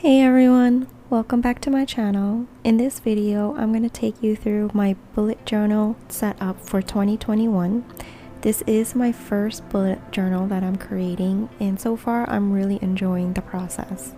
Hey everyone, welcome back to my channel. In this video, I'm going to take you through my bullet journal setup for 2021. This is my first bullet journal that I'm creating, and so far I'm really enjoying the process.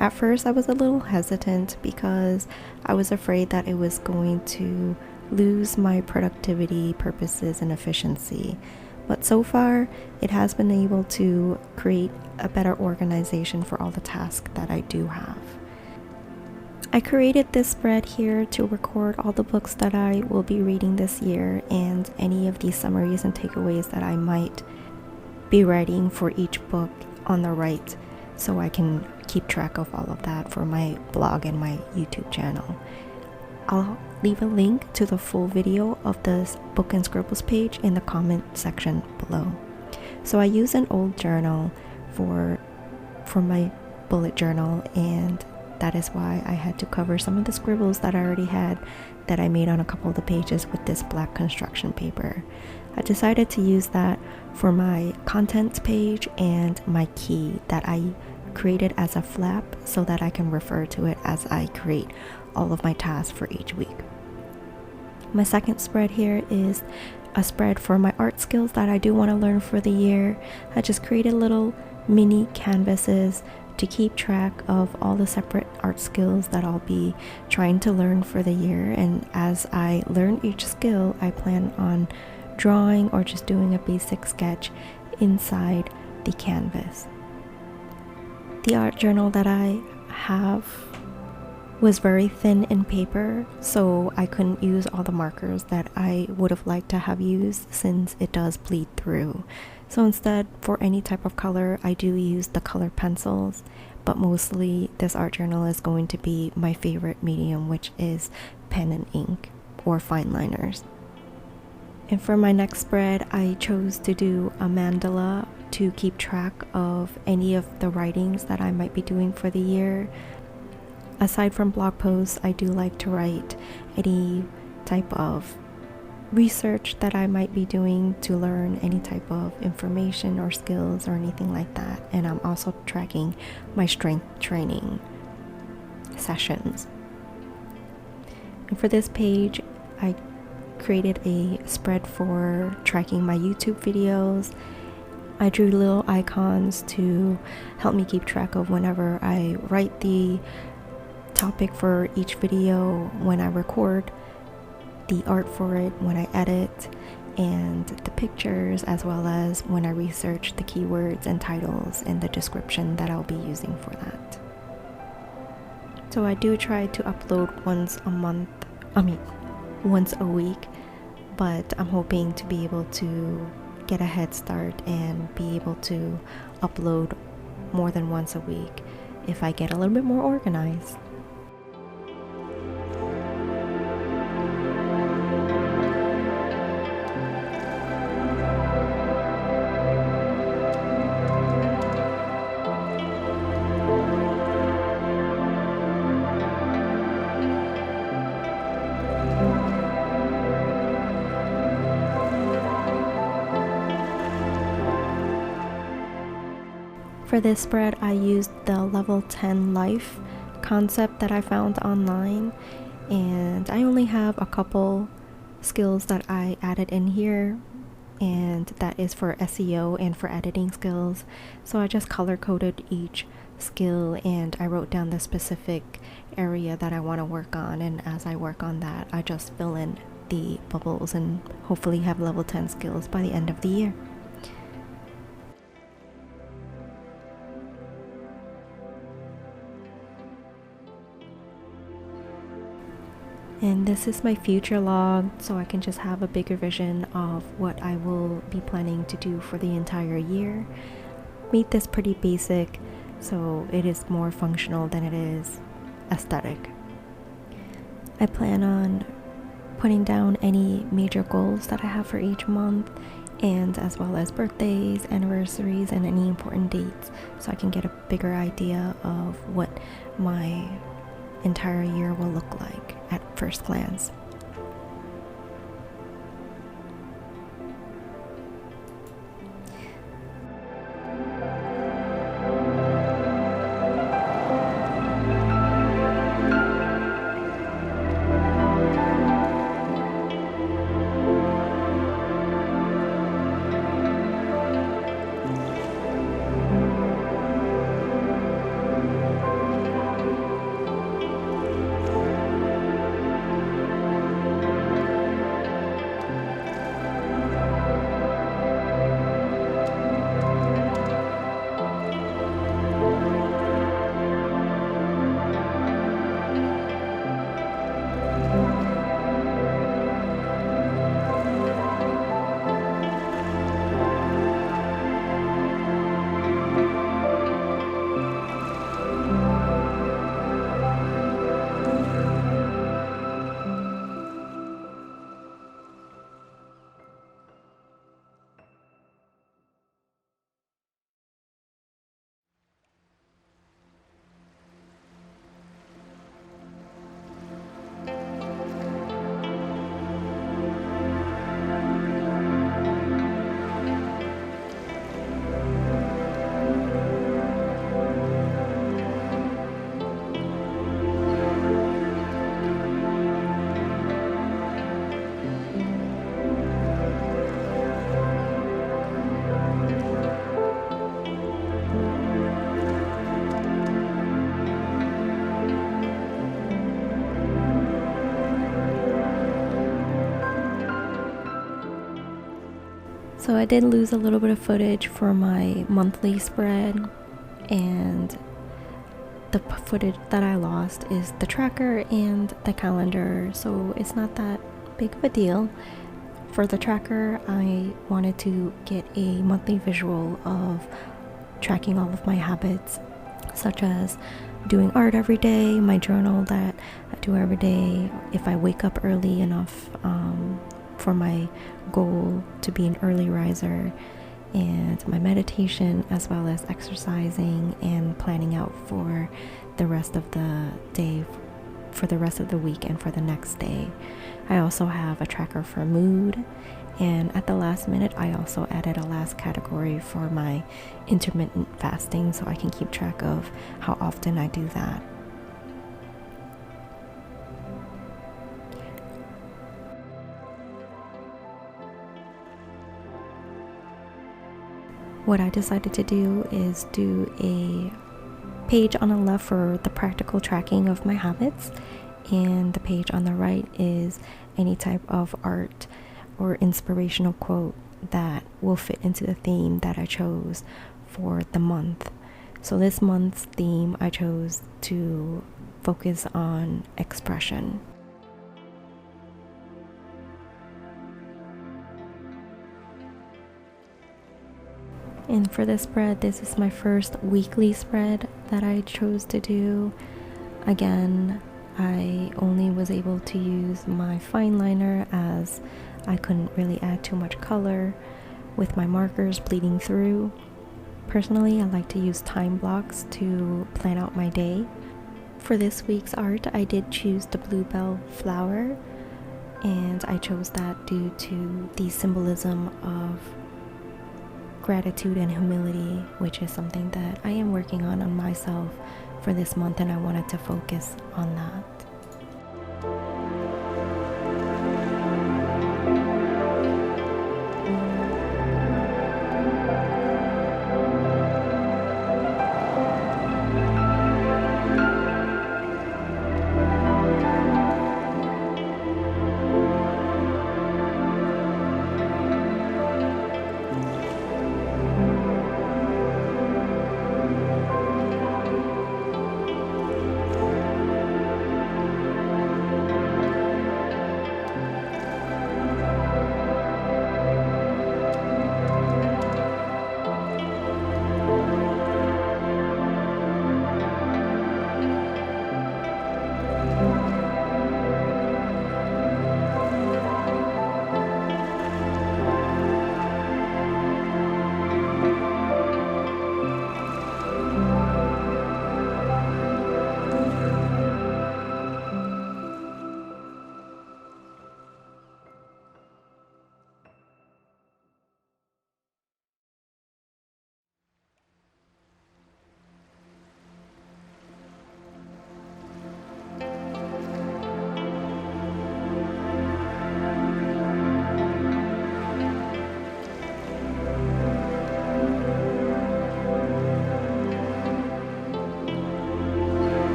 At first I was a little hesitant because I was afraid that it was going to lose my productivity purposes and efficiency. But so far, it has been able to create a better organization for all the tasks that I do have. I created this spread here to record all the books that I will be reading this year and any of the summaries and takeaways that I might be writing for each book on the right, so I can keep track of all of that for my blog and my YouTube channel. I'll leave a link to the full video of this book and scribbles page in the comment section below. So I use an old journal for my bullet journal, and that is why I had to cover some of the scribbles that I already had that I made on a couple of the pages with this black construction paper. I decided to use that for my contents page and my key that I created as a flap so that I can refer to it as I create all of my tasks for each week. My second spread here is a spread for my art skills that I do want to learn for the year. I just created little mini canvases to keep track of all the separate art skills that I'll be trying to learn for the year, and as I learn each skill, I plan on drawing or just doing a basic sketch inside the canvas. The art journal that I have was very thin in paper, so I couldn't use all the markers that I would have liked to have used since it does bleed through. So instead, for any type of color, I do use the colored pencils, but mostly this art journal is going to be my favorite medium, which is pen and ink or fine liners. And for my next spread, I chose to do a mandala to keep track of any of the writings that I might be doing for the year. Aside from blog posts, I do like to write any type of research that I might be doing to learn any type of information or skills or anything like that. And I'm also tracking my strength training sessions. And for this page, I created a spread for tracking my YouTube videos. I drew little icons to help me keep track of whenever I write the topic for each video, when I record the art for it, when I edit, and the pictures, as well as when I research the keywords and titles and the description that I'll be using for that. So I do try to upload once a week, but I'm hoping to be able to get a head start and be able to upload more than once a week if I get a little bit more organized. For this spread, I used the level 10 life concept that I found online, and I only have a couple skills that I added in here, and that is for SEO and for editing skills. So I just color coded each skill and I wrote down the specific area that I want to work on, and as I work on that, I just fill in the bubbles and hopefully have level 10 skills by the end of the year. And this is my future log, so I can just have a bigger vision of what I will be planning to do for the entire year. Made this pretty basic, so it is more functional than it is aesthetic. I plan on putting down any major goals that I have for each month, and as well as birthdays, anniversaries, and any important dates, so I can get a bigger idea of what my entire year will look like at first glance. So I did lose a little bit of footage for my monthly spread, and the footage that I lost is the tracker and the calendar, so it's not that big of a deal. For the tracker, I wanted to get a monthly visual of tracking all of my habits, such as doing art every day, my journal that I do every day, if I wake up early enough for my goal to be an early riser, and my meditation, as well as exercising and planning out for the rest of the day, for the rest of the week, and for the next day. I also have a tracker for mood, and at the last minute I also added a last category for my intermittent fasting, so I can keep track of how often I do that. What I decided to do is do a page on the left for the practical tracking of my habits, and the page on the right is any type of art or inspirational quote that will fit into the theme that I chose for the month. So this month's theme, I chose to focus on expression. And for this spread, this is my first weekly spread that I chose to do. Again, I only was able to use my fine liner as I couldn't really add too much color with my markers bleeding through. Personally, I like to use time blocks to plan out my day. For this week's art, I did choose the bluebell flower, and I chose that due to the symbolism of gratitude and humility, which is something that I am working on myself for this month, and I wanted to focus on that.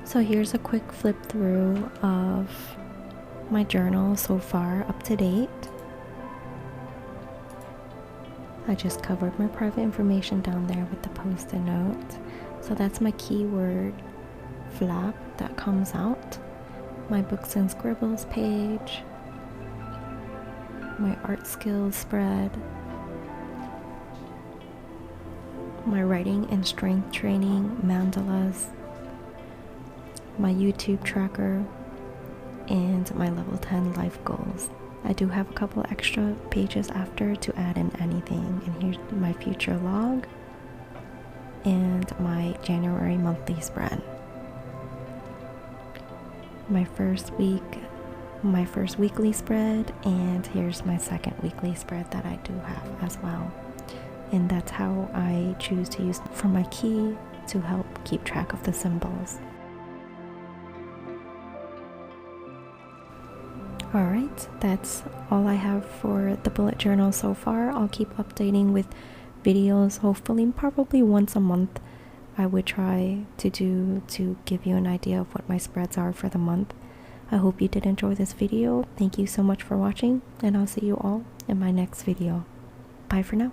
So here's a quick flip through of my journal so far up to date. I just covered my private information down there with the post-it note. So that's my keyword flap that comes out. My books and scribbles page. My art skills spread. My writing and strength training mandalas. My YouTube tracker, and my level 10 life goals. I do have a couple extra pages after to add in anything, and here's my future log and my January monthly spread. My first weekly spread, and here's my second weekly spread that I do have as well. And that's how I choose to use for my key to help keep track of the symbols. Alright, that's all I have for the bullet journal so far. I'll keep updating with videos, hopefully probably once a month. I would try to do to give you an idea of what my spreads are for the month. I hope you did enjoy this video. Thank you so much for watching, and I'll see you all in my next video. Bye for now.